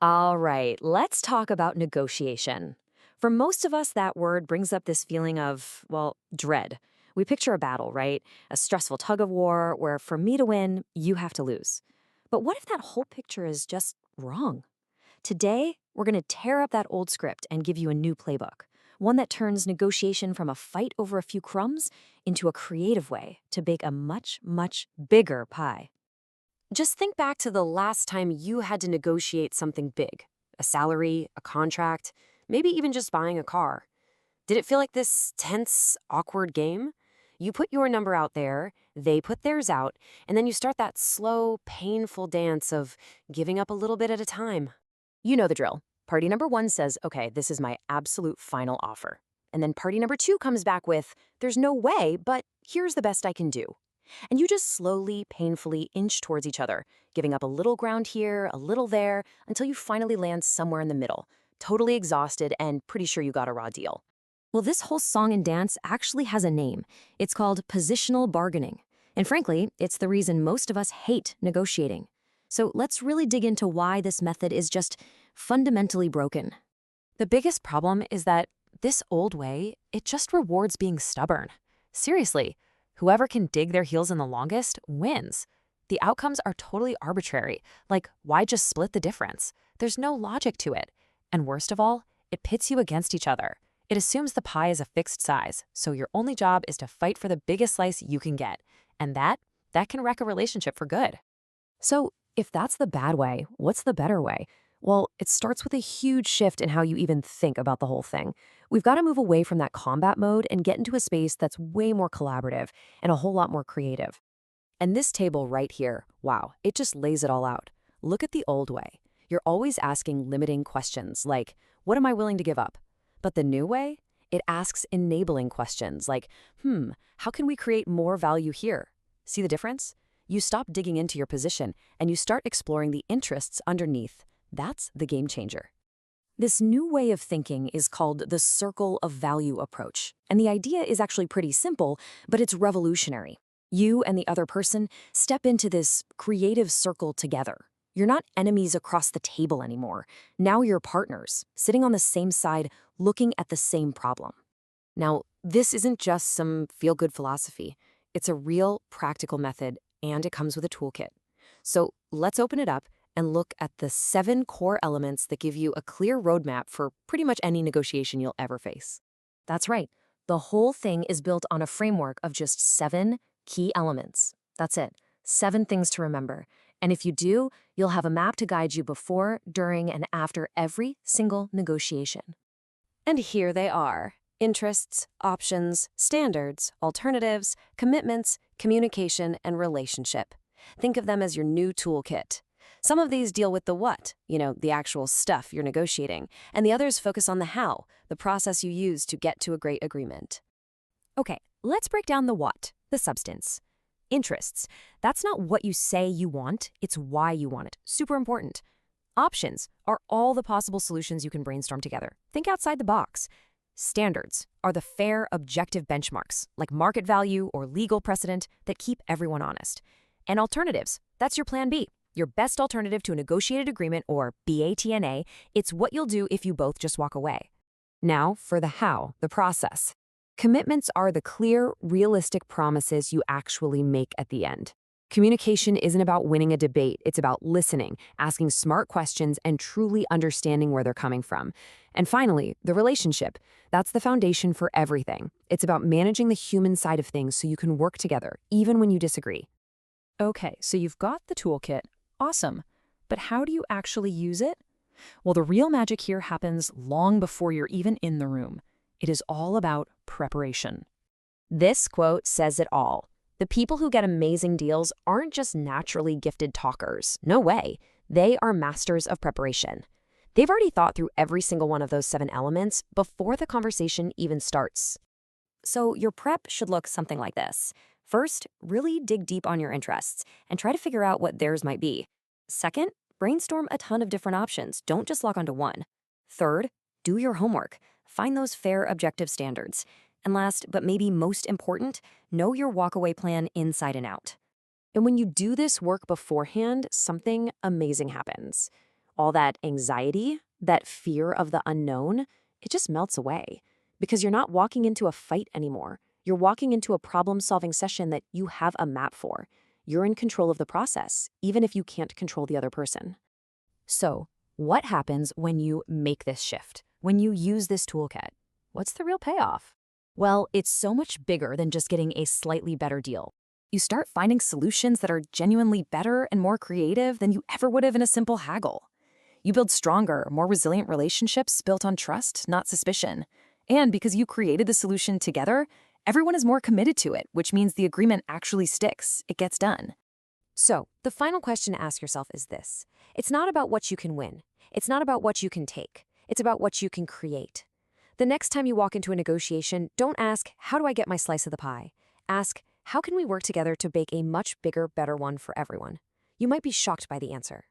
All right, let's talk about negotiation. For most of us, that word brings up this feeling of, well, dread. We picture a battle, right? A stressful tug of war where for me to win, you have to lose. But what if that whole picture is just wrong? Today, we're going to tear up that old script and give you a new playbook. One that turns negotiation from a fight over a few crumbs into a creative way to bake a much, much bigger pie. Just think back to the last time you had to negotiate something big, a salary, a contract, maybe even just buying a car. Did it feel like this tense, awkward game? You put your number out there, they put theirs out, and then you start that slow, painful dance of giving up a little bit at a time. You know the drill. Party number one says, okay, this is my absolute final offer. And then party number two comes back with, there's no way, but here's the best I can do. And you just slowly, painfully inch towards each other, giving up a little ground here, a little there, until you finally land somewhere in the middle, totally exhausted and pretty sure you got a raw deal. Well, this whole song and dance actually has a name. It's called positional bargaining. And frankly, it's the reason most of us hate negotiating. So let's really dig into why this method is just fundamentally broken. The biggest problem is that this old way, it just rewards being stubborn. Seriously, whoever can dig their heels in the longest wins. The outcomes are totally arbitrary. Like, why just split the difference? There's no logic to it. And worst of all, it pits you against each other. It assumes the pie is a fixed size, so your only job is to fight for the biggest slice you can get. And that can wreck a relationship for good. So, if that's the bad way, what's the better way? Well, it starts with a huge shift in how you even think about the whole thing. We've got to move away from that combat mode and get into a space that's way more collaborative and a whole lot more creative. And this table right here, wow, it just lays it all out. Look at the old way. You're always asking limiting questions like, what am I willing to give up? But the new way, it asks enabling questions like, how can we create more value here? See the difference? You stop digging into your position and you start exploring the interests underneath. That's the game changer. This new way of thinking is called the circle of value approach. And the idea is actually pretty simple, but it's revolutionary. You and the other person step into this creative circle together. You're not enemies across the table anymore. Now you're partners, sitting on the same side, looking at the same problem. Now, this isn't just some feel-good philosophy. It's a real, practical method, and it comes with a toolkit. So let's open it up and look at the 7 core elements that give you a clear roadmap for pretty much any negotiation you'll ever face. That's right. The whole thing is built on a framework of just 7 key elements. That's it. 7 things to remember. And if you do, you'll have a map to guide you before, during, and after every single negotiation. And here they are: interests, options, standards, alternatives, commitments, communication, and relationship. Think of them as your new toolkit. Some of these deal with the what, the actual stuff you're negotiating, and the others focus on the how, the process you use to get to a great agreement. Okay, let's break down the what, the substance. Interests. That's not what you say you want, it's why you want it. Super important. Options are all the possible solutions you can brainstorm together. Think outside the box. Standards are the fair, objective benchmarks, like market value or legal precedent, that keep everyone honest. And alternatives, that's your plan B. Your best alternative to a negotiated agreement, or BATNA, it's what you'll do if you both just walk away. Now for the how, the process. Commitments are the clear, realistic promises you actually make at the end. Communication isn't about winning a debate, it's about listening, asking smart questions, and truly understanding where they're coming from. And finally, the relationship. That's the foundation for everything. It's about managing the human side of things so you can work together, even when you disagree. Okay, so you've got the toolkit. Awesome. But how do you actually use it? Well, the real magic here happens long before you're even in the room. It is all about preparation. This quote says it all. The people who get amazing deals aren't just naturally gifted talkers. No way. They are masters of preparation. They've already thought through every single one of those 7 elements before the conversation even starts. So your prep should look something like this. First, really dig deep on your interests and try to figure out what theirs might be. Second, brainstorm a ton of different options. Don't just lock onto one. Third, do your homework. Find those fair, objective standards. And last, but maybe most important, know your walkaway plan inside and out. And when you do this work beforehand, something amazing happens. all that anxiety, that fear of the unknown, it just melts away because you're not walking into a fight anymore. You're walking into a problem-solving session that you have a map for. You're in control of the process, even if you can't control the other person. So, what happens when you make this shift? When you use this toolkit? What's the real payoff? Well, it's so much bigger than just getting a slightly better deal. You start finding solutions that are genuinely better and more creative than you ever would have in a simple haggle. You build stronger, more resilient relationships built on trust, not suspicion. And because you created the solution together, everyone is more committed to it, which means the agreement actually sticks. It gets done. So, the final question to ask yourself is this. It's not about what you can win. It's not about what you can take. It's about what you can create. The next time you walk into a negotiation, don't ask, how do I get my slice of the pie? Ask, how can we work together to bake a much bigger, better one for everyone? You might be shocked by the answer.